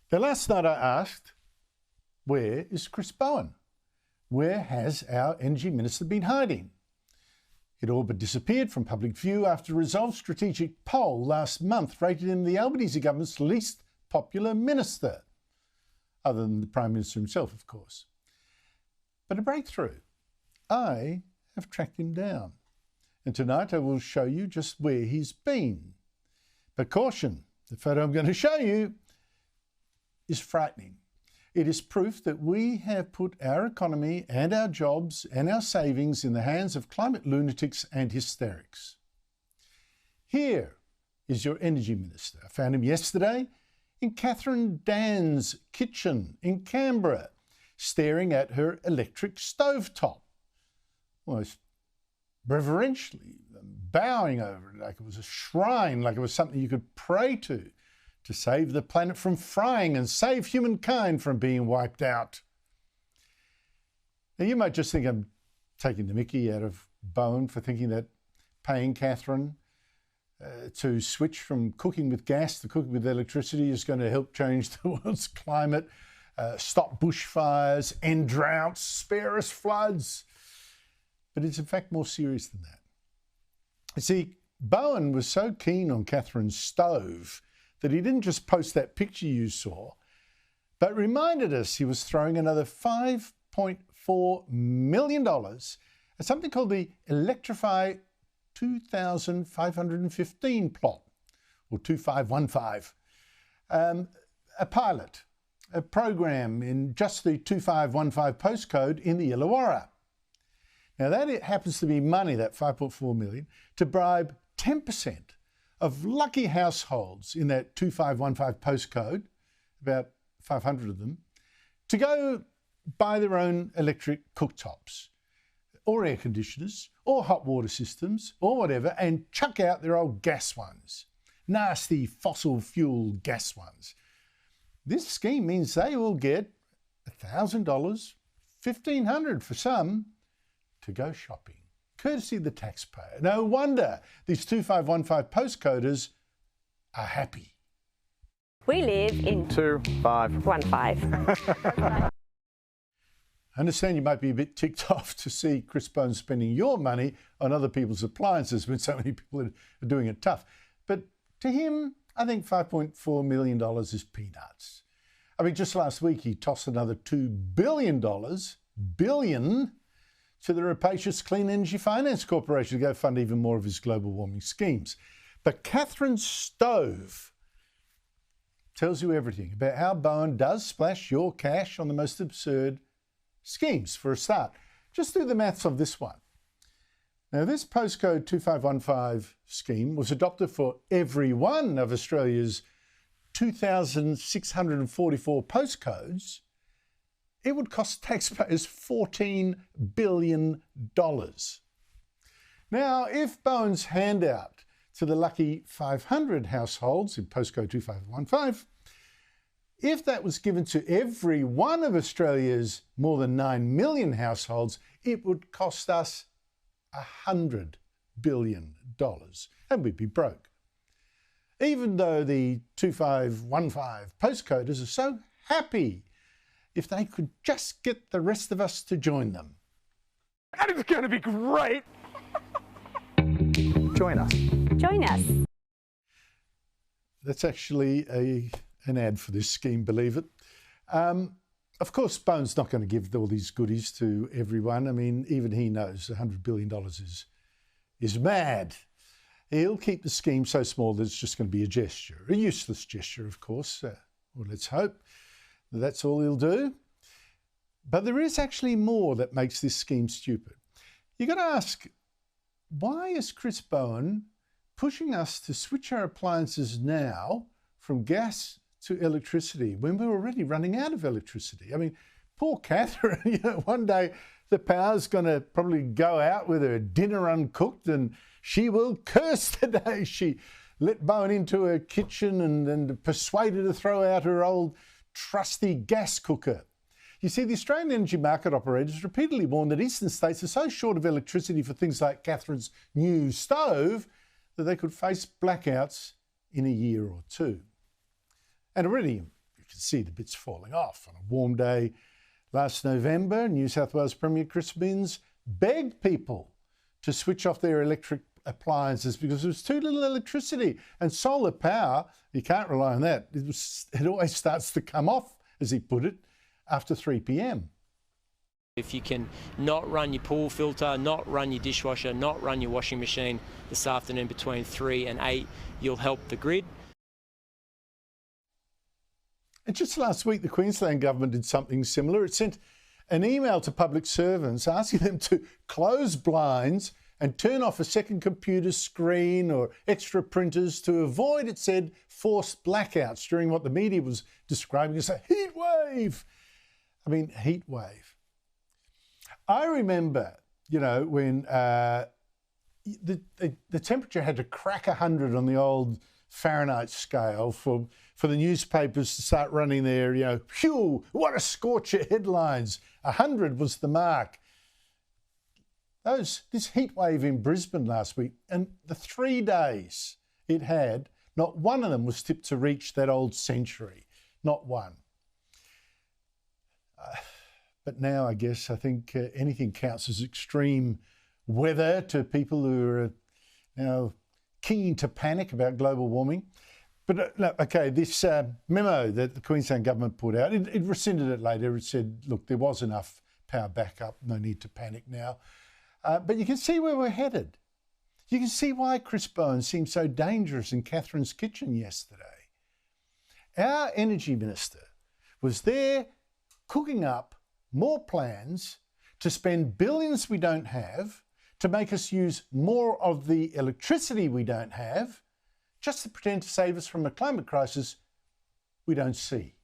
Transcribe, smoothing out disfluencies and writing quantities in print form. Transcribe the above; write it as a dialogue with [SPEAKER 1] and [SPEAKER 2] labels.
[SPEAKER 1] Now, last night I asked, where is Chris Bowen? Where has our Energy Minister been hiding? It all but disappeared from public view after a Resolve strategic poll last month rated him the Albanese government's least popular minister, other than the Prime Minister himself, of course. But a breakthrough. I have tracked him down. And tonight I will show you just where he's been. But caution, the photo I'm going to show you is frightening. It is proof that we have put our economy and our jobs and our savings in the hands of climate lunatics and hysterics. Here is your Energy Minister. I found him yesterday in Kathryn Dan's kitchen in Canberra, staring at her electric stovetop, almost reverentially bowing over it like it was a shrine, like it was something you could pray to save the planet from frying and save humankind from being wiped out. Now, you might just think I'm taking the mickey out of Bowen for thinking that paying Kathryn to switch from cooking with gas to cooking with electricity is going to help change the world's climate, stop bushfires, end droughts, spare us floods. But it's in fact more serious than that. You see, Bowen was so keen on Kathryn's stove that he didn't just post that picture you saw, but reminded us he was throwing another $5.4 million at something called the Electrify 2515 plot, or 2515, a pilot, a program in just the 2515 postcode in the Illawarra. Now that it happens to be money, that 5.4 million, to bribe 10% of lucky households in that 2515 postcode, about 500 of them, to go buy their own electric cooktops or air conditioners or hot water systems or whatever, and chuck out their old gas ones, nasty fossil fuel gas ones. This scheme means they will get $1,000, $1,500 for some, to go shopping, courtesy of the taxpayer. No wonder these 2515 postcoders are happy.
[SPEAKER 2] We live in 2515.
[SPEAKER 1] I understand you might be a bit ticked off to see Chris Bowen spending your money on other people's appliances when so many people are doing it tough. But to him, I think $5.4 million is peanuts. I mean, just last week he tossed another $2 billion, to the rapacious Clean Energy Finance Corporation to go fund even more of his global warming schemes. But Kathryn's stove tells you everything about how Bowen does splash your cash on the most absurd schemes. For a start, just do the maths of this one. Now, this postcode 2515 scheme was adopted for every one of Australia's 2,644 postcodes. It would cost taxpayers $14 billion. Now, if Bowen's handout to the lucky 500 households in postcode 2515, if that was given to every one of Australia's more than 9 million households, it would cost us $100 billion, and we'd be broke. Even though the 2515 postcoders are so happy if they could just get the rest of us to join them.
[SPEAKER 3] And it's going to be great! Join us.
[SPEAKER 2] Join us.
[SPEAKER 1] That's actually an ad for this scheme, believe it. Of course, Bowen's not going to give all these goodies to everyone. I mean, even he knows $100 billion is mad. He'll keep the scheme so small that it's just going to be a gesture, a useless gesture, of course. Well, let's hope that's all he'll do. But there is actually more that makes this scheme stupid. You've got to ask, why is Chris Bowen pushing us to switch our appliances now from gas to electricity when we're already running out of electricity? I mean, poor Kathryn, one day the power's going to probably go out with her dinner uncooked, and she will curse the day she let Bowen into her kitchen and persuade her to throw out her old trusty gas cooker. You see, the Australian energy market operators repeatedly warned that eastern states are so short of electricity for things like Kathryn's new stove that they could face blackouts in a year or two. And already, could see the bits falling off. On a warm day last November, New South Wales Premier Chris Minns begged people to switch off their electric appliances because there was too little electricity. And solar power, you can't rely on that. It always starts to come off, as he put it, after 3 p.m.
[SPEAKER 4] If you can not run your pool filter, not run your dishwasher, not run your washing machine this afternoon between 3 and 8, you'll help the grid.
[SPEAKER 1] And just last week, the Queensland government did something similar. It sent an email to public servants asking them to close blinds and turn off a second computer screen or extra printers to avoid, it said, forced blackouts during what the media was describing as a heat wave. I mean, heat wave. I remember, you know, when the temperature had to crack 100 on the old Fahrenheit scale for the newspapers to start running their, you know, phew, what a scorcher headlines. 100 was the mark. This heat wave in Brisbane last week, and the 3 days it had, not one of them was tipped to reach that old century. Not one. But now I guess I think anything counts as extreme weather to people who are now keen to panic about global warming. But okay, this memo that the Queensland government put out, it rescinded it later. It said, look, there was enough power backup, no need to panic now. But you can see where we're headed. You can see why Chris Bowen seemed so dangerous in Kathryn's kitchen yesterday. Our energy minister was there cooking up more plans to spend billions we don't have, to make us use more of the electricity we don't have, just to pretend to save us from a climate crisis we don't see.